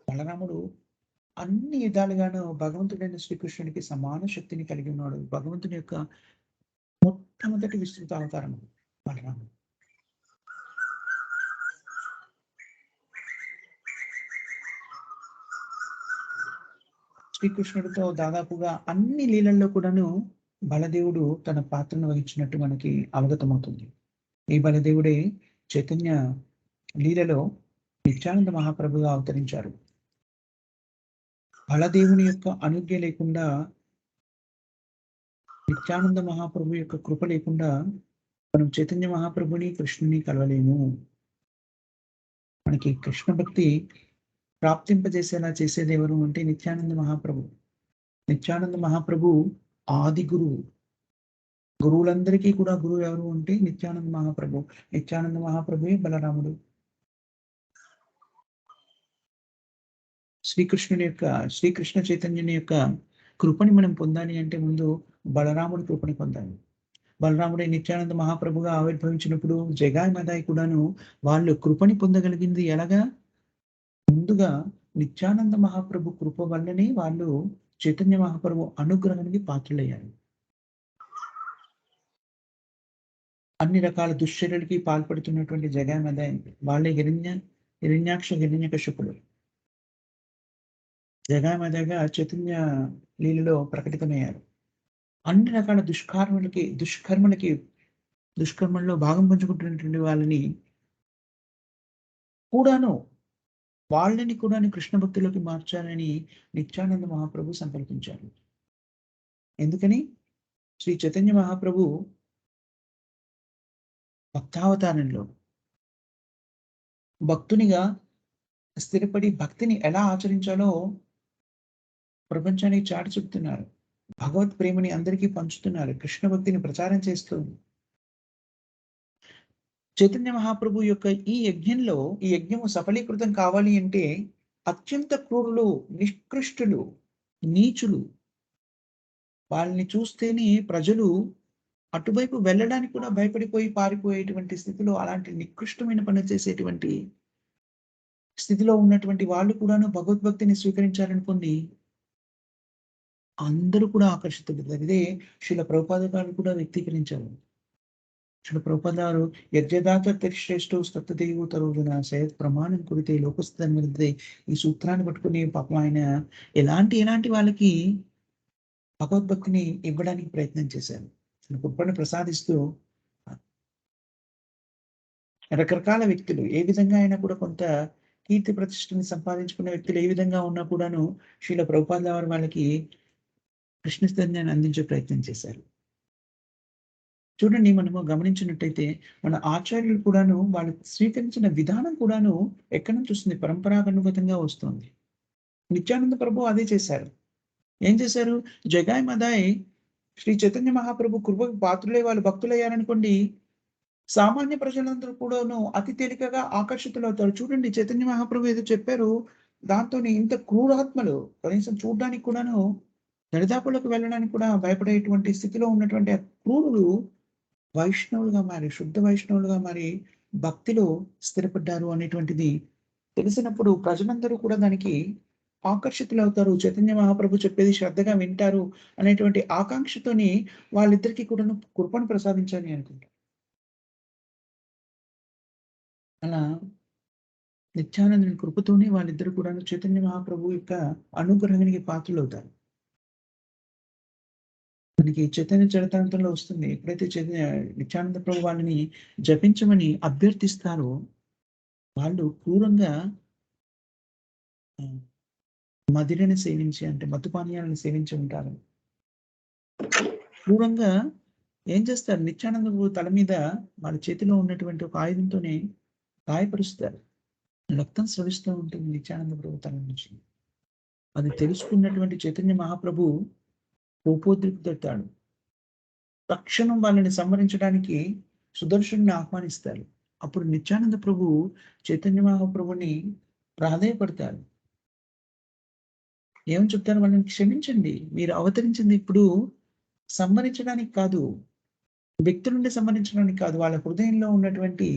బలరాముడు అన్ని విధాలుగాను భగవంతుడైన శ్రీకృష్ణుడికి సమాన శక్తిని కలిగి ఉన్నాడు. భగవంతుని యొక్క మొట్టమొదటి విస్తృత అవతారం బలరాముడు. శ్రీకృష్ణుడితో దాదాపుగా అన్ని లీలల్లో కూడాను బలదేవుడు తన పాత్రను వహించినట్టు మనకి అవగతమవుతుంది. ఈ బలదేవుడే చైతన్య లీలలో నిత్యానంద మహాప్రభుగా అవతరించారు. బలదేవుని యొక్క అనుజ్ఞ లేకుండా, నిత్యానంద మహాప్రభు యొక్క కృప లేకుండా మనం చైతన్య మహాప్రభుని, కృష్ణుని కలవలేము. మనకి కృష్ణ భక్తి ప్రాప్తింపజేసేలా చేసేది ఎవరు అంటే నిత్యానంద మహాప్రభు. నిత్యానంద మహాప్రభు ఆది గురువు. గురువులందరికీ కూడా గురువు ఎవరు అంటే నిత్యానంద మహాప్రభు. నిత్యానంద మహాప్రభువే బలరాముడు. శ్రీకృష్ణ చైతన్యుని యొక్క కృపని మనం పొందాలి అంటే ముందు బలరాముడి కృపని పొందాలి. బలరాముడే నిత్యానంద మహాప్రభుగా ఆవిర్భవించినప్పుడు జగాయ్ మదాయ్ కూడాను వాళ్ళు కృపని పొందగలిగింది ఎలాగా? ముందుగా నిత్యానంద మహాప్రభు కృప వల్లనే వాళ్ళు చైతన్య మహాప్రభు అనుగ్రహానికి పాత్రులయ్యారు. అన్ని రకాల దుశ్చర్యలకి పాల్పడుతున్నటువంటి జగాయ్ మదాయ్ వాళ్ళే హిరణ్యాక్ష హిరణ్యకశిపులు. జగామదగా చైతన్య లీలలో ప్రకటితమయ్యారు. అన్ని రకాల దుష్కర్మల్లో భాగం పంచుకుంటున్నటువంటి వాళ్ళని కూడాను కృష్ణ భక్తిలోకి మార్చాలని నిత్యానంద మహాప్రభు సంకల్పించారు. ఎందుకని? శ్రీ చైతన్య మహాప్రభు భక్తావతారంలో భక్తునిగా స్థిరపడి భక్తిని ఎలా ఆచరించాలో ప్రపంచానికి చాటి చెప్తున్నారు. భగవత్ ప్రేమని అందరికీ పంచుతున్నారు. కృష్ణ భక్తిని ప్రచారం చేస్తూ చైతన్య మహాప్రభు యొక్క ఈ యజ్ఞము సఫలీకృతం కావాలి అంటే అత్యంత క్రూరులు, నిష్కృష్టులు, నీచులు వాళ్ళని చూస్తేనే ప్రజలు అటువైపు వెళ్ళడానికి కూడా భయపడిపోయి పారిపోయేటువంటి స్థితిలో, అలాంటి నికృష్టమైన పని చేసేటువంటి స్థితిలో ఉన్నటువంటి వాళ్ళు కూడాను భగవద్భక్తిని స్వీకరించారనుకోండి, అందరూ కూడా ఆకర్షితులవుతారు. ఇదే శ్రీల ప్రభుపాద గారు కూడా వ్యక్తీకరించారు. శ్రీల ప్రభుపాద వారు యజ్ఞదాత శ్రేష్ఠ స్తత్వదేవు తరువున సయత్ ప్రమాణం కురితే లోకస్థితి ఈ సూత్రాన్ని పట్టుకుని పాపం ఆయన ఎలాంటి వాళ్ళకి భగవద్భక్తిని ఇవ్వడానికి ప్రయత్నం చేశారు. తన కృపను ప్రసాదిస్తూ రకరకాల వ్యక్తులు ఏ విధంగా అయినా కూడా కొంత కీర్తి ప్రతిష్టని సంపాదించుకున్న వ్యక్తులు ఏ విధంగా ఉన్నా కూడాను శ్రీల ప్రభుపాద వారు వాళ్ళకి కృష్ణ చైతన్యాన్ని అందించే ప్రయత్నం చేశారు. చూడండి మనము గమనించినట్టయితే మన ఆచార్యులు కూడాను వాళ్ళు స్వీకరించిన విధానం కూడాను ఎక్కడి నుంచి వస్తుంది? పరంపరాగనుగతంగా వస్తుంది. నిత్యానంద ప్రభు అదే చేశారు. ఏం చేశారు? జగాయ్ మదాయ్ శ్రీ చైతన్య మహాప్రభు కృపకు పాత్రులై వాళ్ళు భక్తులయ్యారనుకోండి, సామాన్య ప్రజలందరూ కూడాను అతి తేలికగా ఆకర్షితులవుతారు. చూడండి చైతన్య మహాప్రభు ఏదో చెప్పారు, దాంతోని ఇంత క్రూరాత్మలు కనీసం చూడ్డానికి కూడాను దరిదాపులకు వెళ్ళడానికి కూడా భయపడేటువంటి స్థితిలో ఉన్నటువంటి ఆ క్రూరులు వైష్ణవులుగా మారి, శుద్ధ వైష్ణవులుగా మారి భక్తిలో స్థిరపడ్డారు అనేటువంటిది తెలిసినప్పుడు ప్రజలందరూ కూడా దానికి ఆకర్షితులవుతారు. చైతన్య మహాప్రభు చెప్పేది శ్రద్ధగా వింటారు అనేటువంటి ఆకాంక్షతోని వాళ్ళిద్దరికీ కూడాను కృపను ప్రసాదించాలి అనుకుంటారు. అలా నిత్యానందుని కృపతోనే వాళ్ళిద్దరూ కూడాను చైతన్య మహాప్రభు యొక్క అనుగ్రహానికి పాత్రులవుతారు. మనకి చైతన్య చరితామృతంలో వస్తుంది. ఎప్పుడైతే నిత్యానంద ప్రభు వాళ్ళని జపించమని అభ్యర్థిస్తారో, వాళ్ళు క్రూరంగా ఆహ్, మదిరని సేవించి అంటే మత్తు పానీయాలను సేవించి ఉంటారు. క్రూరంగా ఏం చేస్తారు? నిత్యానంద ప్రభు తల మీద వాళ్ళ చేతిలో ఉన్నటువంటి ఒక ఆయుధంతోనే గాయపరుస్తారు. రక్తం స్రవిస్తూ ఉంటుంది నిత్యానంద ప్రభు తల నుంచి. అది తెలుసుకున్నటువంటి చైతన్య మహాప్రభు కోపోద్రిక్తుడవుతాడు. తక్షణం వాళ్ళని సంహరించడానికి సుదర్శనుడిని ఆహ్వానిస్తారు. అప్పుడు నిత్యానంద ప్రభు చైతన్య మహాప్రభుని ప్రాధేయపడతారు. ఏమని చెప్తారు? వాళ్ళని క్షమించండి. మీరు అవతరించింది ఇప్పుడు సంహరించడానికి కాదు. వ్యక్తి నుండి సంహరించడానికి కాదు. వాళ్ళ హృదయంలో ఉన్నటువంటి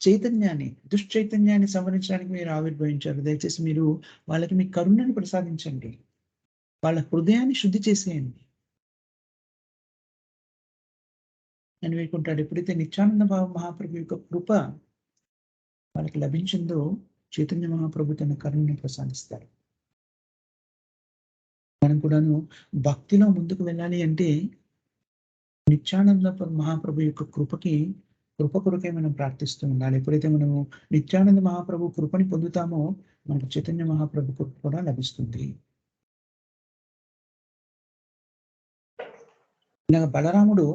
చైతన్యాన్ని, దుశ్చైతన్యాన్ని సంహరించడానికి మీరు ఆవిర్భవించారు. దయచేసి మీరు వాళ్ళకి మీ కరుణను ప్రసాదించండి. వాళ్ళ హృదయాన్ని శుద్ధి చేసేయండి అని వేడుకుంటాడు. ఎప్పుడైతే నిత్యానంద మహాప్రభు యొక్క కృప వాళ్ళకి లభించిందో చైతన్య మహాప్రభు తన కరుణను ప్రసాదిస్తారు. మనం కూడాను భక్తిలో ముందుకు వెళ్ళాలి అంటే నిత్యానంద మహాప్రభు యొక్క కృప కొరకే మనం ప్రార్థిస్తూ ఉండాలి. ఎప్పుడైతే మనము నిత్యానంద మహాప్రభు కృపని పొందుతామో మనకు చైతన్య మహాప్రభు కృప కూడా లభిస్తుంది. ఇలాగ బలరాముడు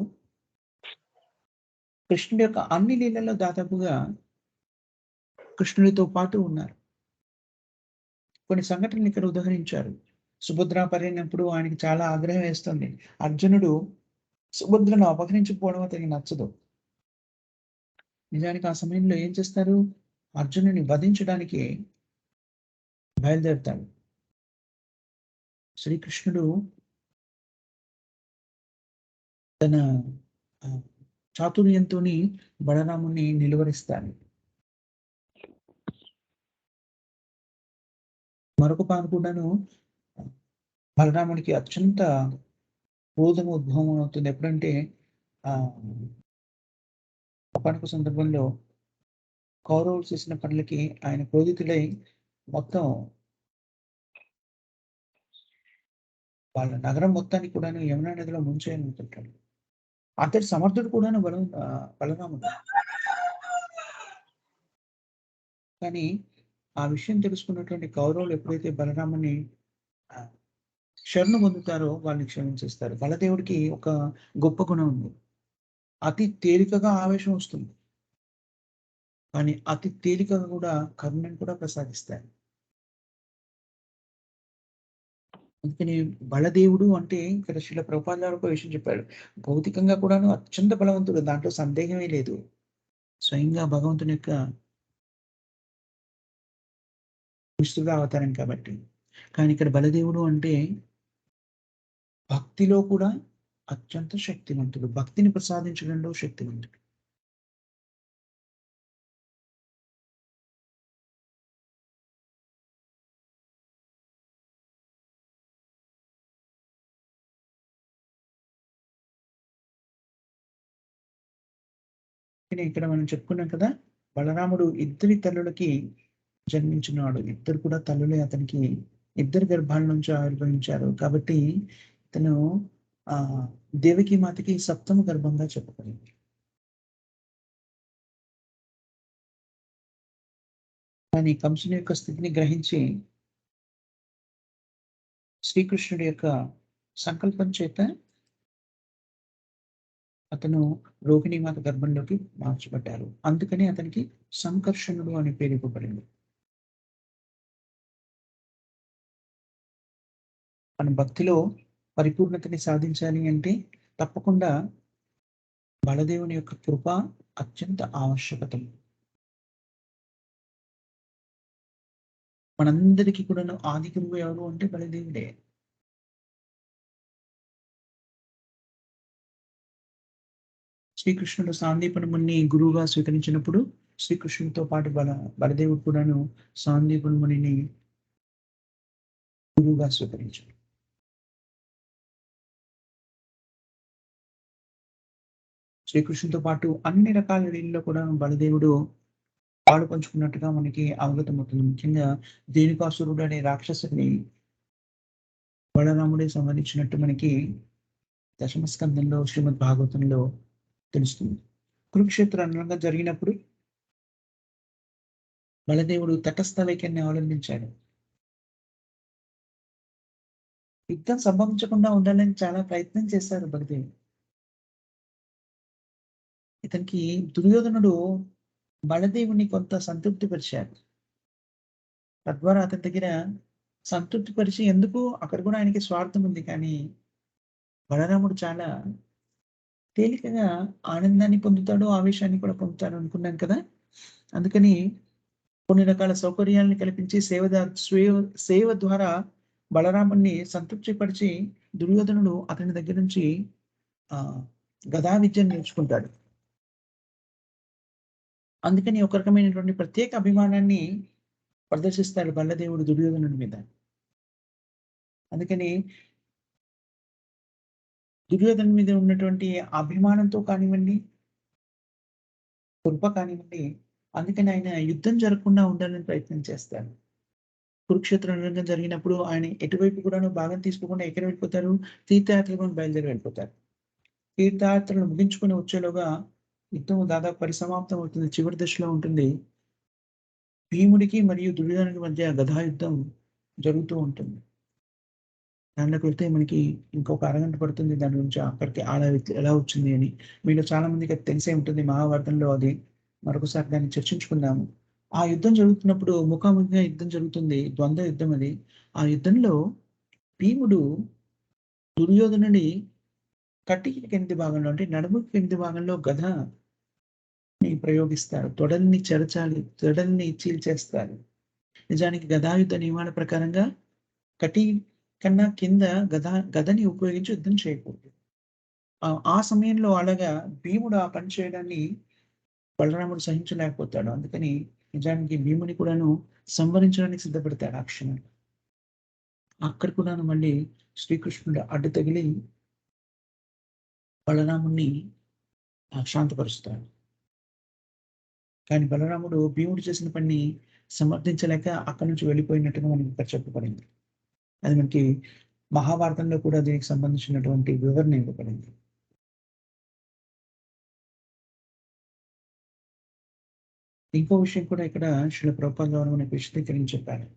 కృష్ణుడి యొక్క అన్ని లీలల్లో దాదాపుగా కృష్ణుడితో పాటు ఉన్నారు. కొన్ని సంఘటనలు ఇక్కడ ఉదహరించారు. సుభద్ర పరిణినప్పుడు ఆయనకి చాలా ఆగ్రహం వేస్తుంది. అర్జునుడు సుభద్రను అపహరించుకోవడం అతనికి నచ్చదు. నిజానికి ఆ సమయంలో ఏం చేస్తారు? అర్జునుడిని వధించడానికి బయలుదేరుతాడు. శ్రీకృష్ణుడు తన చాతుర్యంతోని బలరాముని నిలువరిస్తాడు. మరొక పాను కూడాను బలరాముడికి అత్యంత క్రోధం ఉద్భవం అవుతుంది. ఎప్పుడంటే ఒకానొక సందర్భంలో కౌరవులు చేసిన పనులకి ఆయన క్రోధితుడై మొత్తం వాళ్ళ నగరం మొత్తాన్ని కూడాను యమునా నదిలో ముంచేయాలనుకుంటాడు. అంతటి సమర్థుడు కూడాను బలరాముడు. కానీ ఆ విషయం తెలుసుకున్నటువంటి కౌరవులు ఎప్పుడైతే బలరాముని ఆహ్, శరణు పొందుతారో వాళ్ళని క్షమించేస్తారు. బలదేవుడికి ఒక గొప్ప గుణం ఉంది. అతి తేలికగా ఆవేశం వస్తుంది. కానీ అతి తేలికగా కూడా కరుణను కూడా ప్రసాదిస్తాడు. అందుకని బలదేవుడు అంటే ఇక్కడ శ్రీల ప్రభుపాదుల వారు ఒక విషయం చెప్పాడు. భౌతికంగా కూడాను అత్యంత బలవంతుడు. దాంట్లో సందేహమే లేదు. స్వయంగా భగవంతుని యొక్క విస్తృత అవతారం కాబట్టి. కానీ ఇక్కడ బలదేవుడు అంటే భక్తిలో కూడా అత్యంత శక్తివంతుడు. భక్తిని ప్రసాదించడంలో శక్తివంతుడు. ఇక్కడ మనం చెప్పుకున్నాం కదా! బలరాముడు ఇద్దరి తల్లులకి జన్మించినాడు. ఇద్దరు కూడా తల్లులే అతనికి ఇద్దరి గర్భాల నుంచి ఆవిర్భవించారు. కాబట్టి ఇతను ఆహ్, దేవకీ మాతకి సప్తమ గర్భంగా చెప్పబడింది. కానీ కంసుని యొక్క స్థితిని గ్రహించి శ్రీకృష్ణుడి యొక్క సంకల్పం చేత అతను రోహిణీమాత గర్భంలోకి మార్చబడ్డారు. అందుకని అతనికి సంకర్షణుడు అనే పేరు ఇవ్వబడింది. మన భక్తిలో పరిపూర్ణతని సాధించాలి అంటే తప్పకుండా బలదేవుని యొక్క కృప అత్యంత ఆవశ్యకతం. మనందరికీ కూడాను ఆది గురువు ఎవరు అంటే బలదేవుడే. శ్రీకృష్ణుడు సాందీపని గురువుగా స్వీకరించినప్పుడు శ్రీకృష్ణుడితో పాటు బలదేవుడు కూడాను సాందీపని మునిని గురువుగా స్వీకరించాడు. శ్రీకృష్ణుడితో పాటు అన్ని రకాల లీలల్లో కూడా బలదేవుడు పాలు పంచుకున్నట్టుగా మనకి అవగతమవుతుంది. ముఖ్యంగా ధేనుకాసురుడు అనే రాక్షసుడిని బలరాముడే సంహరించినట్టు మనకి దశమ స్కందంలో శ్రీమద్ భాగవతంలో తెలుస్తుంది. కురుక్షేత్ర రణరంగం జరిగినప్పుడు బలదేవుడు తటస్థ వైఖరిని అవలంబించాడు. యుద్ధం సంభవించకుండా ఉండాలని చాలా ప్రయత్నం చేశారు బలదేవుడు. ఇతనికి దుర్యోధనుడు బలదేవుని కొంత సంతృప్తి పరిచాడు. తద్వారా అతని దగ్గర సంతృప్తి పరిచి ఎందుకు అక్కడ కూడా ఆయనకి స్వార్థం ఉంది. కానీ బలరాముడు చాలా తేలికగా ఆనందాన్ని పొందుతాడు, ఆవేశాన్ని కూడా పొందుతాడు అనుకున్నాం కదా! అందుకని కొన్ని రకాల సౌకర్యాలను కల్పించి సేవ ద్వారా బలరాముడిని సంతృప్తిపరిచి దుర్యోధనుడు అతని దగ్గర నుంచి గదా విద్యను నేర్చుకుంటాడు. అందుకని ఒక రకమైనటువంటి ప్రత్యేక అభిమానాన్ని ప్రదర్శిస్తాడు బలదేవుడు దుర్యోధనుడి మీద. అందుకని దుర్యోధను మీద ఉన్నటువంటి అభిమానంతో కానివ్వండి, కృప కానివ్వండి, అందుకని ఆయన యుద్ధం జరగకుండా ఉండాలని ప్రయత్నం చేస్తాడు. కురుక్షేత్ర రణరంగం జరిగినప్పుడు ఆయన ఎటువైపు కూడాను భాగం తీసుకోకుండా ఎక్కడ వెళ్ళిపోతారు? తీర్థయాత్రలకు బయలుదేరి వెళ్ళిపోతారు. తీర్థయాత్రలు ముగించుకొని వచ్చేలోగా యుద్ధం దాదాపు పరిసమాప్తం అవుతుంది. చివరి దశలో ఉంటుంది. భీముడికి మరియు దుర్యోధనుడి మధ్య గదా యుద్ధం జరుగుతూ ఉంటుంది. దాంట్లోకి వెళ్తే మనకి ఇంకొక అరగంట పడుతుంది. దాని గురించి అక్కడికి ఎలా వచ్చింది అని. మీలో చాలా మందికి అది తెలిసే ఉంటుంది. మహాభారతంలో అది. మరొకసారి దాన్ని చర్చించుకుందాము. ఆ యుద్ధం జరుగుతున్నప్పుడు ముఖాముఖిగా యుద్ధం జరుగుతుంది. ద్వంద్వ యుద్ధం అది. ఆ యుద్ధంలో భీముడు దుర్యోధనుడి కటికి కింది భాగంలో అంటే నడుముకి కింది భాగంలో గదని ప్రయోగిస్తాడు. తొడల్ని చీల్చేస్తారు. నిజానికి గదాయుద్ధ నియమాల ప్రకారంగా కటి కన్నా కింద గదని ఉపయోగించి యుద్ధం చేయకూడదు. ఆ సమయంలో అలాగా భీముడు ఆ పని చేయడాన్ని బలరాముడు సహించలేకపోతాడు. అందుకని నిజానికి భీముని కూడాను సంహరించడానికి సిద్ధపడతాడు ఆ క్షణంలో. అక్కడ కూడాను మళ్ళీ శ్రీకృష్ణుడు అడ్డు తగిలి బలరాముడిని శాంతపరుస్తాడు. కానీ బలరాముడు భీముడు చేసిన పనిని సమర్థించలేక అక్కడి నుంచి వెళ్ళిపోయినట్టుగా మనకి ఇక్కడ చెప్పబడింది. అది మనకి మహాభారతంలో కూడా దీనికి సంబంధించినటువంటి వివరణ ఇవ్వబడింది. ఇంకో విషయం కూడా ఇక్కడ శ్రీల ప్రభుపాద వారు మనకు విశదీకరించి చెప్పారు.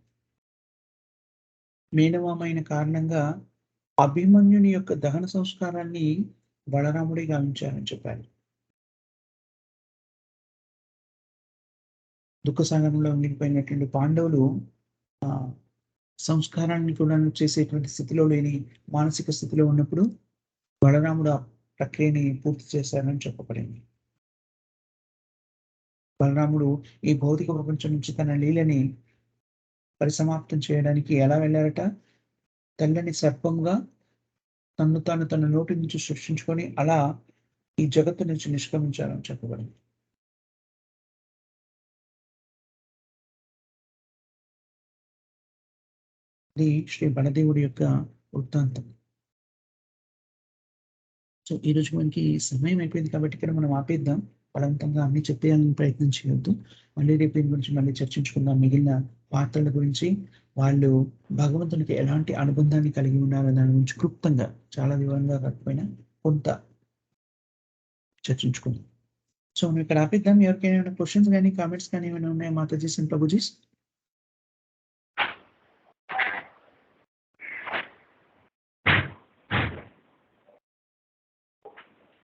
మేనమామైన కారణంగా అభిమన్యుని యొక్క దహన సంస్కారాన్ని బలరాముడే గావించారని చెప్పారు. దుఃఖ సాగరంలో మునిగిపోయినటువంటి పాండవులు సంస్కారాన్ని కూడా చేసేటువంటి స్థితిలో లేని మానసిక స్థితిలో ఉన్నప్పుడు బలరాముడు ఆ ప్రక్రియని పూర్తి చేశారని చెప్పబడింది. బలరాముడు ఈ భౌతిక ప్రపంచం నుంచి తన లీలని పరిసమాప్తం చేయడానికి ఎలా వెళ్ళారట? తెల్లని సర్పంగా తన నోటి నుంచి సృష్టించుకొని అలా ఈ జగత్తు నుంచి నిష్క్రమించారని చెప్పబడింది. ఇది శ్రీ బలదేవుడి యొక్క వృత్తాంతం. సో ఈరోజు మనకి సమయం అయిపోయింది కాబట్టి ఇక్కడ మనం ఆపేద్దాం. బలవంతంగా అన్నీ చెప్పేయాలని ప్రయత్నం చేయొద్దు. మళ్ళీ రేపు దీని గురించి మళ్ళీ చర్చించుకుందాం. మిగిలిన పాత్రల గురించి, వాళ్ళు భగవంతునికి ఎలాంటి అనుబంధాన్ని కలిగి ఉన్నారో దాని గురించి క్లుప్తంగా, చాలా వివరంగా కాకపోయినా కొంత చర్చించుకుందాం. సో, మనం ఇక్కడ ఆపేద్దాం. ఎవరికైనా ఏమైనా క్వెషన్స్ గాని, కామెంట్స్ కానీ ఏమైనా ఉన్నాయా మాతాజీస్ అండ్ ప్రభుజీస్?